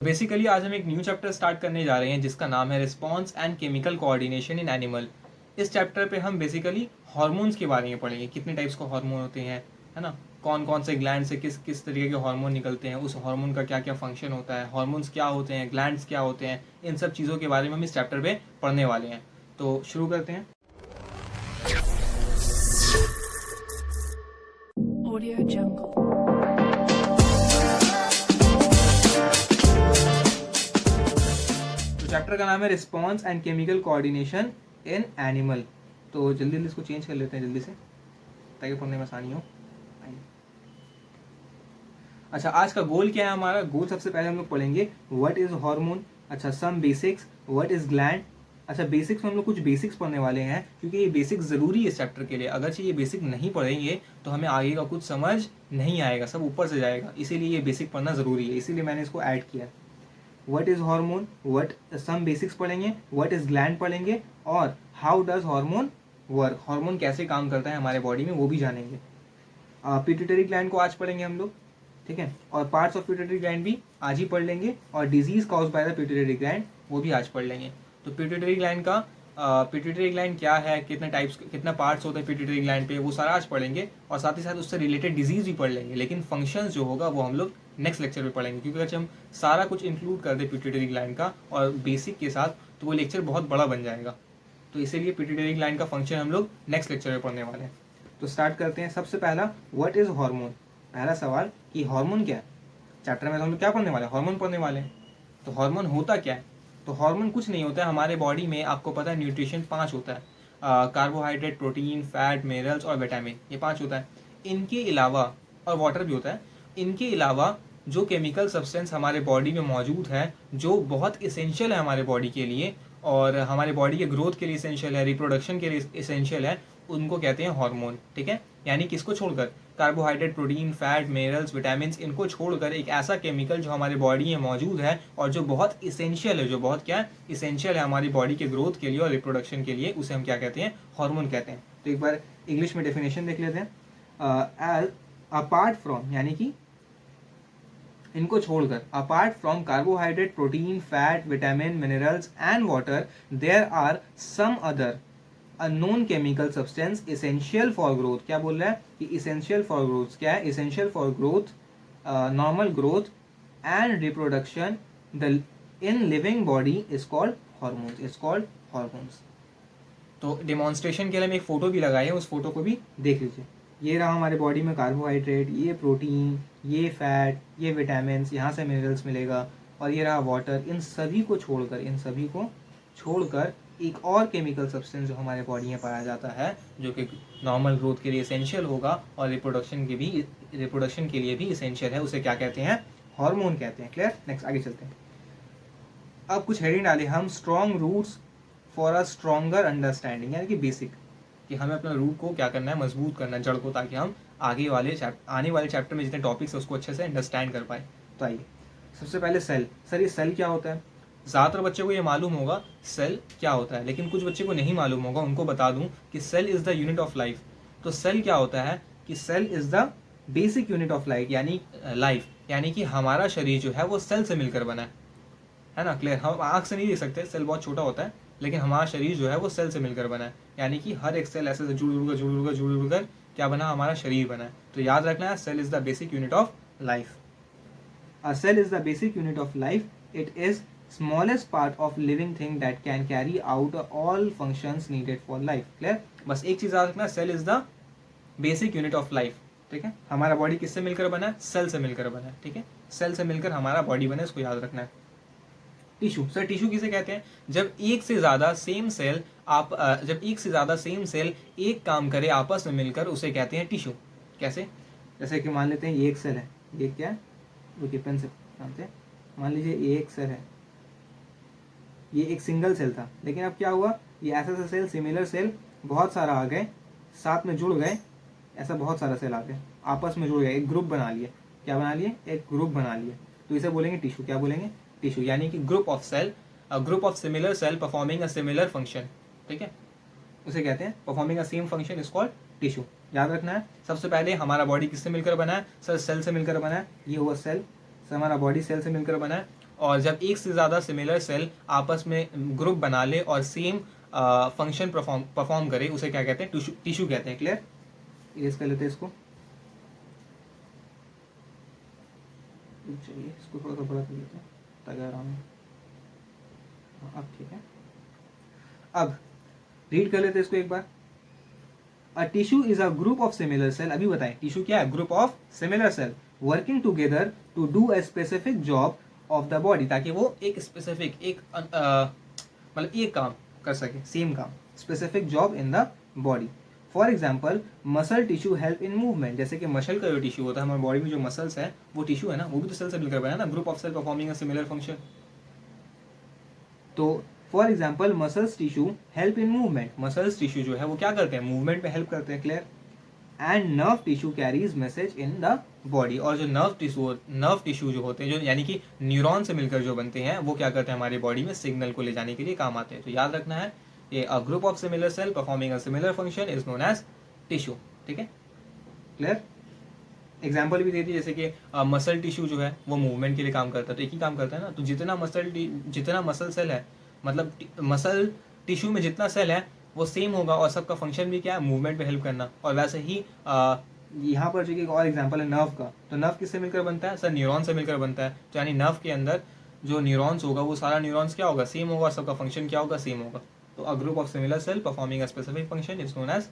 Basically आज हम एक न्यू चैप्टर स्टार्ट करने जा रहे हैं जिसका नाम है response and chemical coordination in animal. इस चैप्टर पे हम बेसिकली हार्मोन्स के बारे में पढ़ेंगे, कितने टाइप्स के हार्मोन होते हैं, है ना, कौन कौन से ग्लैंड से किस किस तरीके के हार्मोन निकलते हैं, उस हार्मोन का क्या क्या फंक्शन होता है, हार्मोन्स क्या होते हैं, ग्लैंड्स क्या होते हैं, इन सब चीज़ों के बारे में हम इस चैप्टर पे पढ़ने वाले हैं। तो शुरू करते हैं। Audio Jungle. तो चैप्टर का नाम है response and chemical coordination in animal. तो जल्दी जल्दी इसको चेंज कर लेते हैं जल्दी से ताकि पढ़ने में आसानी हो। अच्छा, आज का गोल क्या है हमारा? गोल सबसे पहले हम लोग पढ़ेंगे व्हाट इज हार्मोन। अच्छा, some basics, what is gland. अच्छा, बेसिक्स में हम लोग कुछ बेसिक्स पढ़ने वाले हैं क्योंकि ये बेसिक्स ज़रूरी है इस चैप्टर के लिए। अगर ये बेसिक नहीं पढ़ेंगे तो हमें आगे का कुछ समझ नहीं आएगा, सब ऊपर से जाएगा। इसीलिए ये बेसिक पढ़ना ज़रूरी है, इसीलिए मैंने इसको ऐड किया। What is hormone, what some basics पढ़ेंगे, व्हाट इज ग्लैंड पढ़ेंगे, और how does hormone work, hormone कैसे काम करता है हमारे बॉडी में वो भी जानेंगे। पिट्यूटरी ग्लैंड को आज पढ़ेंगे हम लोग, ठीक है, और पार्ट्स ऑफ पिट्यूटरी ग्लैंड भी आज ही पढ़ लेंगे, और disease cause by the pituitary gland वो भी आज पढ़ लेंगे। तो पिट्यूटरी ग्लैंड का पिट्यूटरी ग्लैंड क्या है, कितने टाइप्स, कितना पार्ट्स होते हैं पिट्यूटरी ग्लैंड पे, वो सारा आज पढ़ेंगे, और साथ ही साथ उससे रिलेटेड डिजीज भी पढ़ लेंगे। लेकिन फंक्शंस जो होगा वो हम लोग नेक्स्ट लेक्चर में पढ़ेंगे, क्योंकि अगर हम सारा कुछ इंक्लूड कर दे पिट्यूटरी ग्लैंड का और बेसिक के साथ तो वो लेक्चर बहुत बड़ा बन जाएगा। तो इसीलिए पिट्यूटरी ग्लैंड का फंक्शन हम लोग नेक्स्ट लेक्चर में पढ़ने वाले हैं। तो स्टार्ट करते हैं। सबसे पहला, व्हाट इज हार्मोन। पहला सवाल कि हार्मोन क्या है। चैप्टर में हम लोग क्या पढ़ने वाले हैं? हार्मोन पढ़ने वाले हैं। तो हार्मोन होता क्या है? तो हार्मोन कुछ नहीं होता है हमारे बॉडी में। आपको पता है न्यूट्रिशन 5 होता है, कार्बोहाइड्रेट, प्रोटीन, फैट, मिनरल्स और विटामिन, ये 5 होता है। इनके अलावा, और वाटर भी होता है, इनके अलावा जो केमिकल सब्सटेंस हमारे बॉडी में मौजूद है जो बहुत इसेंशियल है हमारे बॉडी के लिए, और हमारे बॉडी के ग्रोथ के लिए इसेंशियल है, रिप्रोडक्शन के लिए इसेंशियल है, उनको कहते हैं हार्मोन। ठीक है, यानी किसको छोड़कर? Carbohydrate, protein, fat, minerals, vitamin, इनको छोड़कर एक ऐसा केमिकल जो हमारे बॉडी में मौजूद है और जो बहुत इसेंशियल है, जो बहुत क्या इसेंशियल है हमारी बॉडी के ग्रोथ के लिए और रिप्रोडक्शन के लिए, उसे हम क्या कहते हैं? हार्मोन कहते हैं। तो एक बार इंग्लिश में डेफिनेशन देख लेते हैं। अपार्ट फ्रॉम, यानी कि इनको छोड़कर, apart from carbohydrate, protein, fat, vitamin, minerals and water, there are some other unknown chemical substance essential for growth. क्या बोल रहा है कि एसेंशियल फॉर ग्रोथ क्या है? Essential for growth, normal growth and reproduction the in living body is called hormones, is called hormones. तो demonstration के लिए हम एक फोटो भी लगाए हैं, उस फोटो को भी देख लीजिए। ये रहा हमारे बॉडी में कार्बोहाइड्रेट, ये प्रोटीन, ये फैट, ये विटामिन, यहाँ से मिनरल्स मिलेगा, और ये रहा वाटर। इन सभी को छोड़कर, इन सभी को छोड़कर एक और केमिकल सब्सटेंस जो हमारे बॉडी में पाया जाता है, जो कि नॉर्मल ग्रोथ के लिए इसेंशियल होगा और रिप्रोडक्शन के लिए भी इसेंशियल है, उसे क्या कहते हैं? हार्मोन कहते हैं। क्लियर? नेक्स्ट आगे चलते हैं। अब कुछ हेडिंग डाले हम, strong roots for a stronger understanding, यानी कि बेसिक, कि हमें अपना रूट को क्या करना है? मजबूत करना है, जड़ को, ताकि हम आने वाले चैप्टर में जितने टॉपिक्स है उसको अच्छे से अंडरस्टैंड कर पाए। तो आइए, सबसे पहले सेल। सर ये सेल क्या होता है? ज़्यादातर बच्चों को ये मालूम होगा सेल क्या होता है, लेकिन कुछ बच्चे को नहीं मालूम होगा। उनको बता दूं कि cell is the unit of life. तो सेल क्या होता है कि cell is the basic unit of life, यानी लाइफ, यानी कि हमारा शरीर जो है वो सेल से मिलकर बना है ना। क्लियर? हम आँख से नहीं देख सकते, सेल बहुत छोटा होता है, लेकिन हमारा शरीर जो है वो सेल से मिलकर बना है, यानी कि हर एक सेल ऐसे जुड़ कर क्या बना? हमारा शरीर बना है। तो याद रखना है, cell is the basic unit of life. A cell is the basic unit of life. It is smallest part of living thing that can carry out all functions needed for life. Clear? बस एक चीज याद रखना, cell is the basic unit of life. ठीक है, हमारा body किससे मिलकर बना है? सेल से मिलकर बना है। ठीक है, सेल से मिलकर हमारा बॉडी बना है, इसको याद रखना है। टिश्यू। सर टिश्यू किसे कहते हैं? जब एक से ज़्यादा सेम सेल एक काम करे आपस में मिलकर, उसे कहते हैं टिश्यू। कैसे? जैसे कि मान लेते हैं ये एक सेल है, ये क्या है? रुकिए, पेन से जानते हैं। मान लीजिए ये एक सेल है, ये एक सिंगल सेल था, लेकिन अब क्या हुआ? ये ऐसा सेल, सिमिलर सेल बहुत सारा आ गए, साथ में जुड़ गए, ऐसा बहुत सारा सेल आ गए, आपस में जुड़ गए, एक ग्रुप बना लिए। क्या बना लिए? एक ग्रुप बना लिए। तो इसे बोलेंगे टिश्यू। क्या बोलेंगे? टिश्यू, यानी कि group of cell, group of similar cell performing a similar function. ठीक है, उसे कहते हैं performing a same function is called tissue. याद रखना है। सबसे पहले हमारा बॉडी किससे मिलकर बना है? सर सेल से मिलकर बना है, ये हुआ सेल। सर हमारा बॉडी सेल से मिलकर बना है, और जब एक से ज़्यादा सिमिलर सेल आपस में ग्रुप बना ले और सेम फंक्शन परफॉर्म करे, उसे क्या कहते हैं? टिश्यू कहते हैं। क्लियर? इरेज कर लेते हैं इसको। चलिए इसको थोड़ा सा बड़ा कर लेते हैं ताकि आराम हो। अब ठीक है, अब रीड कर लेते हैं इसको एक बार। A tissue is a group of similar cell. अभी बताएं टिश्यू क्या है? Group of similar cell working together to do a specific job of the body, ताकि वो एक स्पेसिफिक मतलब एक काम कर सके, सेम काम, specific job in the body. For example muscle tissue help in movement, जैसे कि मसल का जो टिश्यू होता है हमारी बॉडी में, जो मसल्स है वो टिश्यू है ना, वो भी तो सेल से मिलकर बना है ना, group of cell performing a similar function. तो for example muscles tissue help in movement, muscles tissue जो है वो क्या करते हैं? मूवमेंट में हेल्प करते हैं। Clear? And nerve tissue carries message in the body, और जो नर्व टिश्यू जो होते हैं, जो यानी कि न्यूरॉन से मिलकर जो बनते हैं, वो क्या करते हैं? हमारी बॉडी में सिग्नल को ले जाने के लिए काम आते हैं। तो याद रखना है, ये a group of similar cell performing a similar function is known as tissue. ठीक है? क्लियर? एग्जाम्पल भी दे दी, जैसे कि मसल टिश्यू जो है वो मूवमेंट के लिए काम करता है, तो एक ही काम करता है ना। तो जितना मसल सेल है, मतलब मसल टिश्यू में जितना सेल है वो सेम होगा, और सबका फंक्शन भी क्या है? मूवमेंट में हेल्प करना। और वैसे ही यहाँ पर जो कि एक और एग्जांपल है नर्व का, तो नर्व किससे मिलकर बनता है? सर न्यूरॉन से मिलकर बनता है। तो यानी नर्व के अंदर जो न्यूरॉन्स होगा वो सारा न्यूरॉन्स क्या होगा? सेम होगा, सबका फंक्शन क्या होगा? सेम होगा। तो a group of similar cell performing a specific function is known as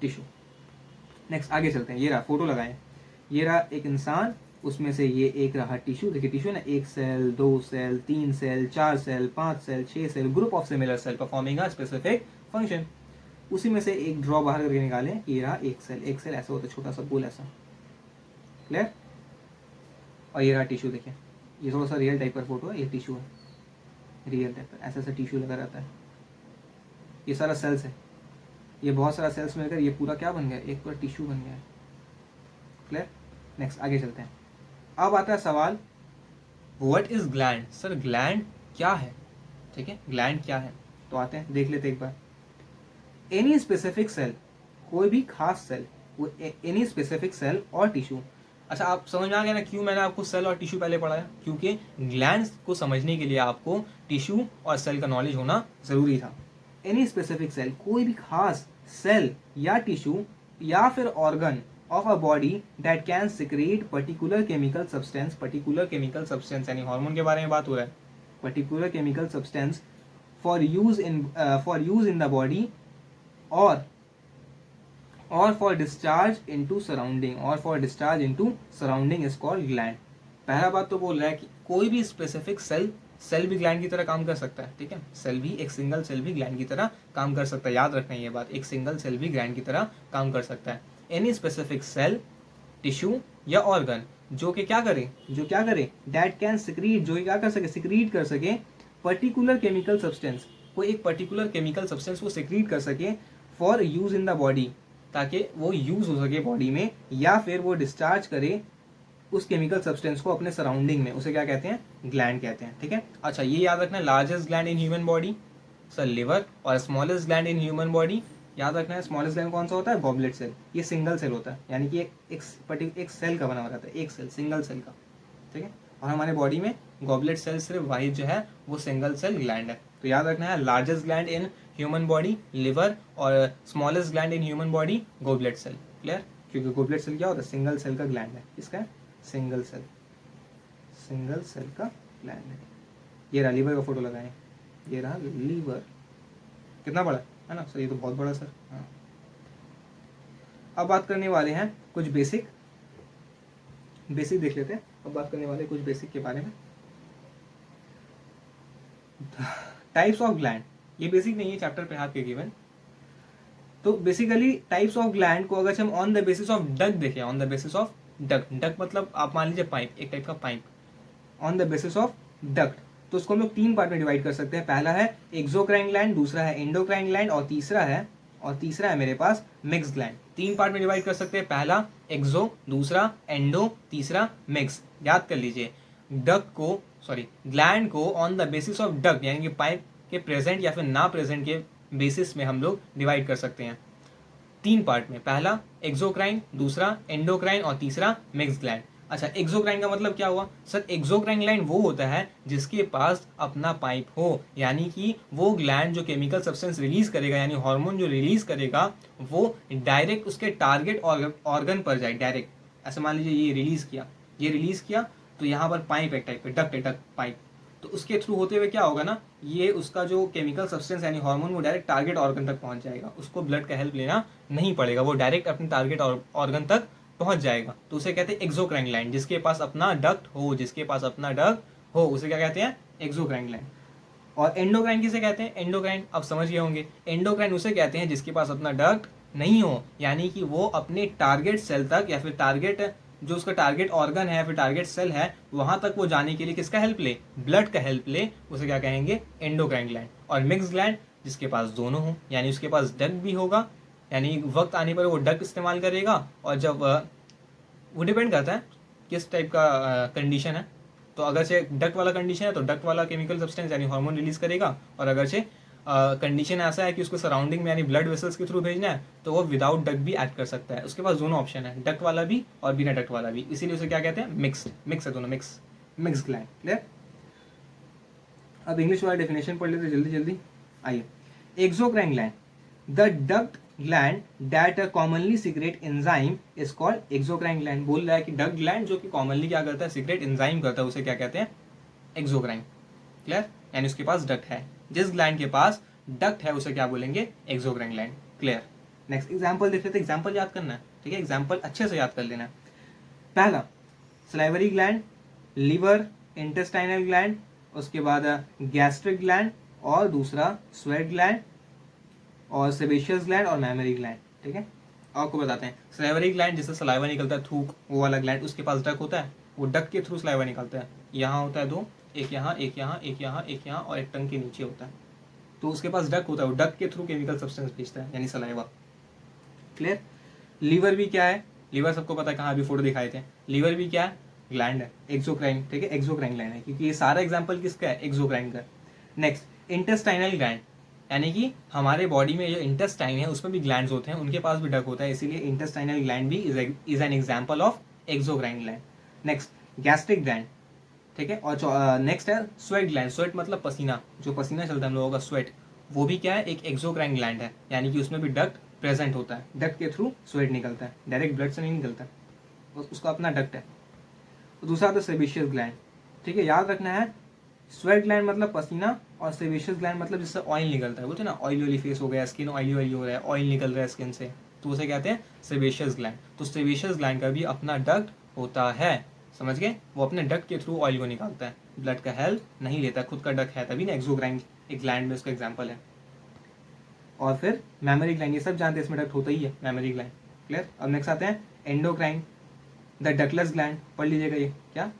tissue. Next आगे चलते हैं। ये रहा, फोटो लगाएं। ये रहा एक इंसान, उसमें से ये एक रहा टिश्यू। देखिए टिश्यू ना, 1 cell, 2 cell, 3 cell, 4 cell, 5 cell, 6 cell, group of similar cell performing a specific function. उसी में से एक ड्रॉ बाहर करके निकालें। ये रहा एक सेल, एक सेल ऐसा होता है, छोटा सा गोल ऐसा। क्लियर? और ये रहा टिश्यू। देखिए ये थोड़ा सा रियल टाइप का फोटो है, ये टिश्यू है, रियल टाइप का ऐसा ऐसा टिश्यू लगा रहता है। ये सारा सेल्स है, ये बहुत सारा सेल्स मिलकर ये पूरा क्या बन गया? एक पूरा टिश्यू बन गया है। क्लियर? नेक्स्ट आगे चलते हैं। अब आता है सवाल, what is gland? Sir gland क्या है? ठीक है, ग्लैंड क्या है? तो आते हैं, देख लेते एक बार। एनी स्पेसिफिक सेल, कोई भी खास सेल, वो एनी स्पेसिफिक सेल और टिश्यू। अच्छा, आप समझ में आ गया ना क्यों मैंने आपको सेल और टिश्यू पहले पढ़ाया? क्योंकि ग्लैंड्स को समझने के लिए आपको टिश्यू और सेल का नॉलेज होना जरूरी था। एनी स्पेसिफिक सेल, कोई भी खास सेल या टिश्यू या फिर organ of a body that can secrete particular chemical substance, particular chemical substance यानी हार्मोन के बारे में बात हो रहा है, particular chemical substance for use in the body or for discharge into surrounding is called gland। पहला बात तो बोल रहा है कि कोई भी स्पेसिफिक सेल भी ग्लैंड की तरह काम कर सकता है। ठीक है, सेल भी, एक सिंगल सेल भी ग्लैंड की तरह काम कर सकता है। याद रखना ये बात, एक सिंगल सेल भी ग्लैंड की तरह काम कर सकता है। एनी स्पेसिफिक सेल, टिश्यू या ऑर्गन जो कि क्या करे दैट कैन सिक्रीट, जो क्या कर सके? सिक्रीट कर सके पर्टिकुलर केमिकल सब्सटेंस, कोई एक पर्टिकुलर केमिकल सब्सटेंस को सिक्रीट कर सके for use in the body, ताकि वो यूज हो सके बॉडी में, या फिर वो डिस्चार्ज करे उस केमिकल सब्सटेंस को अपने सराउंडिंग में, उसे क्या कहते हैं? ग्लैंड कहते हैं। ठीक है, अच्छा ये याद रखना है, largest gland in human body sir liver, और smallest gland in human body याद रखना है, स्मॉलेस्ट ग्लैंड कौन सा होता है? Goblet cell. ये सिंगल सेल होता है, यानी कि एक सेल का बना हुआ रहता है, एक सेल, सिंगल सेल का। ठीक है, और हमारे बॉडी में गॉबलेट सेल सिर्फ वाइट जो है वो सिंगल सेल ग्लैंड है। तो याद रखना है, largest gland in human body liver, और smallest gland in human body goblet cell. Clear? क्योंकि गॉबलेट सेल क्या होता है? सिंगल सेल का ग्लैंड है। इसका सिंगल सेल का ग्लैंड है। ये रहा लीवर का फोटो लगाएं, ये रहा लीवर। कितना बड़ा है ना सर? ये तो बहुत बड़ा सर। हाँ, अब बात करने वाले हैं कुछ बेसिक देख लेते हैं। अब बात करने वाले कुछ बेसिक के बारे में। टाइप्स ऑफ ग्लैंड, ये बेसिक नहीं है, चैप्टर पे आपके गिवन। तो बेसिकली टाइप्स ऑफ ग्लैंड को अगर हम on the basis of duct देखें, on the basis of duct मतलब आप मान लीजिए पाइप, एक टाइप का pipe, on the basis of duct, तो उसको हम लोग 3 पार्ट में डिवाइड कर सकते हैं। पहला है एक्सोक्राइन ग्लैंड, दूसरा है एंडोक्राइन ग्लैंड, और तीसरा है मेरे पास मिक्स ग्लैंड। 3 पार्ट में डिवाइड कर सकते हैं, पहला एक्सो, दूसरा एंडो, तीसरा मिक्स। याद कर लीजिए, ग्लैंड को on the basis of duct यानी कि पाइप के प्रेजेंट या फिर ना प्रेजेंट के बेसिस में हम लोग डिवाइड कर सकते हैं 3 पार्ट में, पहला एक्सोक्राइन, दूसरा एंडोक्राइन और तीसरा मिक्स ग्लैंड। अच्छा, एक्सोक्राइन का मतलब क्या हुआ सर? एक्सोक्राइन ग्लैंड वो होता है जिसके पास अपना पाइप हो, यानी कि वो ग्लैंड जो केमिकल सब्सटेंस रिलीज करेगा, यानी हार्मोन जो रिलीज करेगा, वो डायरेक्ट उसके टारगेट ऑर्गन पर जाए डायरेक्ट। ऐसे मान लीजिए ये रिलीज किया तो यहाँ पर पाइप एक टाइप का डक्ट है, डक्ट पाइप, तो उसके थ्रू होते हुए क्या होगा ना, ये उसका जो केमिकल सब्सटेंस यानी हार्मोन वो डायरेक्ट टारगेट ऑर्गन तक पहुंच जाएगा, उसको ब्लड का हेल्प लेना नहीं पड़ेगा, वो डायरेक्ट अपने टारगेट ऑर्गन तक पहुंच जाएगा। तो उसे कहते हैं एक्सोक्राइन ग्लैंड, जिसके पास अपना डक्ट हो, उसे क्या कहते हैं? Exocrine gland. और एंडोक्राइन किसे कहते हैं? एंडोक्राइन आप समझ गए होंगे, एंडोक्राइन उसे कहते हैं जिसके पास अपना डक्ट नहीं हो, यानी कि वो अपने टारगेट सेल तक या फिर टारगेट जो उसका टारगेट ऑर्गन है फिर टारगेट सेल है वहां तक वो जाने के लिए किसका हेल्प ले? ब्लड का हेल्प ले, उसे क्या कहेंगे? Endocrine gland. और मिक्स ग्लैंड जिसके पास दोनों हो, यानी उसके पास डक्ट भी होगा, यानी वक्त आने पर वो डक्ट इस्तेमाल करेगा, और जब वो डिपेंड करता है किस टाइप का कंडीशन है। तो अगर से डक्ट वाला कंडीशन है तो डक्ट वाला केमिकल सब्सटेंस यानी हार्मोन रिलीज करेगा, और अगर से कंडीशन ऐसा है कि उसको सराउंडिंग में यानी ब्लड वेसल्स के थ्रू भेजना है तो वो विदाउट डक्ट भी एक्ट कर सकता है। उसके पास दोनों ऑप्शन है, डक्ट वाला भी और बिना डक्ट वाला भी, इसीलिए उसे क्या कहते हैं? मिक्स है दोनों, मिक्स ग्लैंड। क्लियर? अब इंग्लिश वाला डेफिनेशन पढ़ लेते जल्दी जल्दी। आइए, exocrine gland, the duct gland that commonly secret enzyme is called exocrine gland. बोल रहा है कि डक्ट ग्लैंड जो कि कॉमनली क्या करता है? सीक्रेट एंजाइम करता है, उसे क्या कहते हैं? एक्सोक्राइन। क्लियर? यानी उसके पास डक्ट है, जिस ग्लैंड के पास डक्ट है उसे क्या बोलेंगे? Exocrine gland. Clear? Next example देख लेते हैं, एग्जांपल याद करना है, ठीक है? एग्जांपल अच्छे से याद कर लेना है। पहला salivary gland, liver, intestinal gland, उसके बाद गैस्ट्रिक ग्लैंड, और दूसरा स्वेट ग्लैंड, और सेबेशियस ग्लैंड और मैमरी ग्लैंड। ठीक है, आपको बताते हैं। सलाइवरी ग्लैंड जिससे सलाइवा निकलता है, थूक, वो वाला ग्लैंड, उसके पास डक होता है, वो डक के थ्रू सलाइवा निकलता है। यहाँ होता है दो, एक यहाँ एक यहाँ एक यहाँ एक यहाँ और एक टंग के नीचे होता है, तो उसके पास डक होता है, वो डक के थ्रू केमिकल सब्सटेंस भेजता है यानी सलाइवा। क्लियर? लीवर भी क्या है? लीवर सबको पता है, कहाँ अभी फोटो दिखाए थे। लीवर भी क्या है? ग्लैंड है, एक्सोक्राइन। ठीक है, एक्सोक्राइन ग्लैंड है, क्योंकि ये सारा एग्जाम्पल किसका है? एक्सोक्राइन का। नेक्स्ट इंटेस्टाइनल ग्लैंड, यानी कि हमारे बॉडी में जो इंटेस्टाइन है उसमें भी ग्लैंड्स होते हैं, उनके पास भी डक होता है, इसीलिए इंटेस्टाइनल ग्लैंड भी is an example of exocrine gland. Next gastric gland, ठीक है। और नेक्स्ट है स्वेट ग्लैंड। स्वेट मतलब पसीना, जो पसीना चलता है हम लोगों का स्वेट, वो भी क्या है? एक एक्सोक्राइन ग्लैंड है, यानी कि उसमें भी डक्ट प्रेजेंट होता है, डक्ट के थ्रू स्वेट निकलता है, डायरेक्ट ब्लड से नहीं निकलता, उसका अपना डक्ट है। तो दूसरा आता है सेबेशियस ग्लैंड। ठीक है, याद रखना है, स्वेट ग्लैंड मतलब पसीना, और सेबेशियस ग्लैंड मतलब जिससे ऑयल निकलता है, बोलते हैं ना ऑयली फेस हो गया, स्किन ऑयली ऑयली हो रहा है, ऑयल निकल रहा है स्किन से, तो उसे कहते हैं सेबेशियस ग्लैंड। तो सेबेशियस ग्लैंड का भी अपना डक्ट होता है, समझ गए? वो अपने डक्ट के थ्रू ऑयल को निकालता है, ब्लड का हेल्प नहीं लेता, खुद का डक्ट है, तभी ना एक्सोक्राइन एक ग्लैंड में उसका एग्जाम्पल है। और फिर मेमोरी ग्लैंड, ये सब जानते हैं, इसमें डक्ट होता ही है, मेमोरी ग्लैंड। क्लियर? अब नेक्स्ट आते हैं एंडोक्राइन, द डक्टलेस ग्लैंड। पढ़ लीजिएगा ये क्या?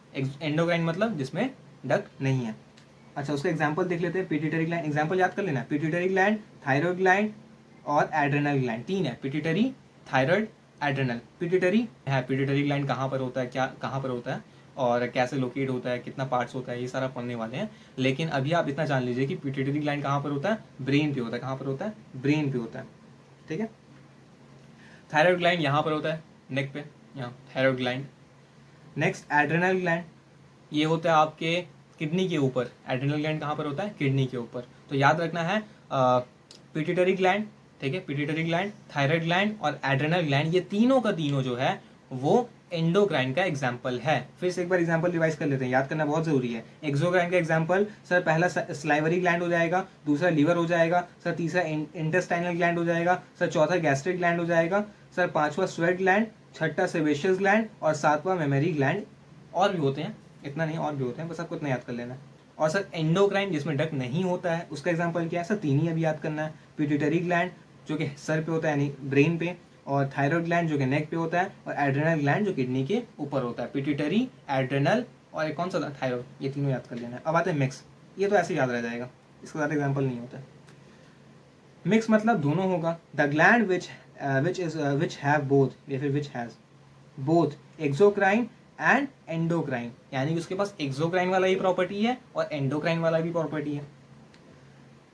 एंडोक्राइन मतलब जिसमें डक्ट नहीं है। अच्छा, उसका एग्जाम्पल देख लेते हैं। पिट्यूटरी ग्लैंड, एग्जाम्पल याद कर लेना, पिट्यूटरी ग्लैंड, थायराइड ग्लैंड और एड्रेनल ग्लैंड, तीन है, पिट्यूटरी, थायराइड, एड्रेनल। पिट्यूटरी है, पिट्यूटरी ग्लैंड कहाँ पर होता है, क्या कहाँ पर होता है और कैसे लोकेट होता है, कितना पार्ट्स होता है, ये सारा पढ़ने वाले हैं। लेकिन अभी आप इतना जान लीजिए कि पिट्यूटरी ग्लैंड कहाँ पर होता है? ब्रेन पे होता है। कहाँ पर होता है? ब्रेन पे होता है। ठीक है। थायराइड ग्लैंड यहाँ पर होता है, नेक पे, यहाँ thyroid gland. Next adrenal gland, ये होता है आपके किडनी के ऊपर। एड्रेनल ग्लैंड कहाँ पर होता है? किडनी के ऊपर। तो याद रखना है पिट्यूटरी ग्लैंड, ठीक है, पिट्यूटरी ग्लैंड, थायराइड ग्लैंड और एड्रेनल ग्लैंड, ये तीनों का तीनों जो है वो एंडोक्राइन का एग्जाम्पल है। फिर से एक बार एग्जाम्पल रिवाइज कर लेते हैं, याद करना बहुत जरूरी है। एक्सोक्राइन का एग्जाम्पल सर पहला स्लाइवरी ग्लैंड हो जाएगा, दूसरा लीवर हो जाएगा सर, तीसरा इंटेस्टाइनल ग्लैंड हो जाएगा सर, चौथा गैस्ट्रिक ग्लैंड हो जाएगा सर, पांचवा स्वेट ग्लैंड, छठा सेबेशियस ग्लैंड और सातवां मेमोरी ग्लैंड। और भी होते हैं, इतना नहीं, और भी होते हैं, बस आपको इतना याद कर लेना है। और सर एंडोक्राइन जिसमें डक्ट नहीं होता है उसका एग्जाम्पल क्या है सर? तीन ही अभी याद करना है। पिट्यूटरी ग्लैंड जो कि सर पे होता है यानी ब्रेन पे, और थायराइड ग्लैंड जो कि नेक पे होता है, और एड्रेनल ग्लैंड जो किडनी के ऊपर होता है। पिट्यूटरी, एड्रेनल और एक कौन सा था? थायराइड। ये तीनों याद कर लेना है। अब आते हैं मिक्स, ये तो ऐसे याद रह जाएगा, इसका ज़्यादा एग्जाम्पल नहीं होता है। मिक्स मतलब दोनों होगा। The gland which have both, या फिर which has both exocrine and endocrine, यानी कि उसके पास एक्सोक्राइन वाला ही प्रॉपर्टी है और एंडोक्राइन वाला भी प्रॉपर्टी है।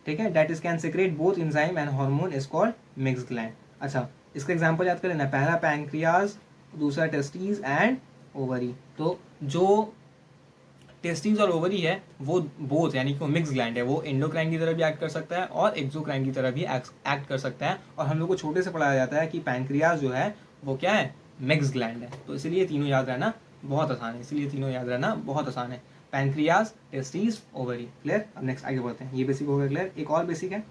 ठीक है, that is can secret both enzyme and hormone is called mix gland. अच्छा, इसका एग्जांपल याद कर लेना, पहला पैंक्रियाज, दूसरा टेस्टिस एंड ओवरी। तो जो टेस्टिस और ओवरी है वो बोथ यानी कि वो मिक्स ग्लैंड है, वो एंडोक्राइन की तरह भी एक्ट कर सकता है और एक्सोक्राइन की तरह भी एक्ट कर सकता है। और हम लोग को छोटे से पढ़ाया जाता है कि पैंक्रियाज जो है वो क्या है, मिक्स ग्लैंड है। तो इसलिए तीनों याद रहना बहुत आसान है, इसलिए तीनों याद रहना बहुत आसान है, पैंक्रियाज, टेस्टिस, ओवरी। क्लियर। अब नेक्स्ट आगे बढ़ते हैं। ये बेसिक हो गया क्लियर। एक और बेसिक है,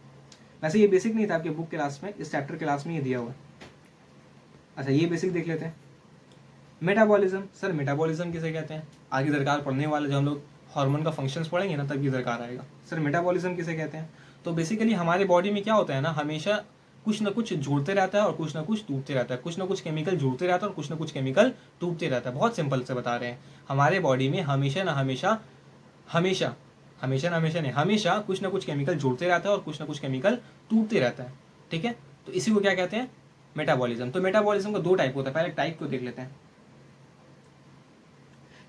वैसे ये बेसिक नहीं था आपके बुक क्लास में, इस चैप्टर क्लास में ये दिया हुआ है। अच्छा ये बेसिक देख लेते हैं। मेटाबॉलिज्म। सर मेटाबॉलिज्म किसे कहते हैं? आगे दरकार पढ़ने वाले जब हम लोग हार्मोन का फंक्शंस पढ़ेंगे ना तब ये दरकार आएगा। सर मेटाबॉलिज्म किसे कहते हैं? तो बेसिकली हमारे बॉडी में क्या होता है ना, हमेशा कुछ ना कुछ जुड़ते रहता है और कुछ ना कुछ टूटते रहता है, कुछ ना कुछ केमिकल जुड़ते रहता है और कुछ ना कुछ केमिकल टूटते रहता है। बहुत सिंपल से बता रहे हैं, हमारे बॉडी में हमेशा ना हमेशा नहीं, हमेशा कुछ ना कुछ केमिकल जुड़ते रहता है और कुछ ना कुछ केमिकल टूटते रहता है। ठीक है, तो इसी को क्या कहते हैं? मेटाबॉलिज्म। तो मेटाबॉलिज्म का दो टाइप होता है, पहले टाइप को देख लेते हैं।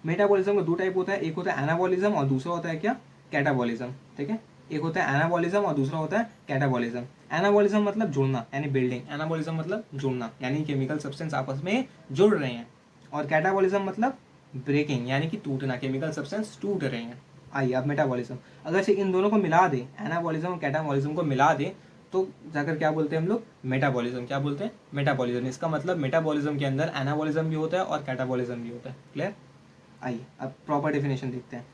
मेटाबॉलिज्म का दो टाइप होता है, एक होता है एनाबॉलिज्म और दूसरा होता है क्या, कैटाबॉलिज्म। ठीक है, एक होता है एनाबॉलिज्म और दूसरा होता है कैटाबॉलिज्म। एनाबॉलिज्म मतलब जुड़ना यानी बिल्डिंग, एनाबॉलिज्म मतलब जुड़ना यानी केमिकल सब्सटेंस आपस में जुड़ रहे हैं, और कैटाबॉलिज्म मतलब ब्रेकिंग यानी कि टूटना, केमिकल सब्सटेंस टूट रहे हैं। आइए अब मेटाबॉलिज्म, अगर से इन दोनों को मिला दे, एनाबॉलिज्म और कैटाबॉलिज्म को मिला दे तो जाकर क्या बोलते हैं हम लोग, मेटाबॉलिज्म। क्या बोलते हैं? मेटाबॉलिज्म। इसका मतलब मेटाबॉलिज्म के अंदर एनाबॉलिज्म भी होता है और कैटाबॉलिज्म भी होता है। क्लियर। आइए अब प्रॉपर डेफिनेशन देखते हैं।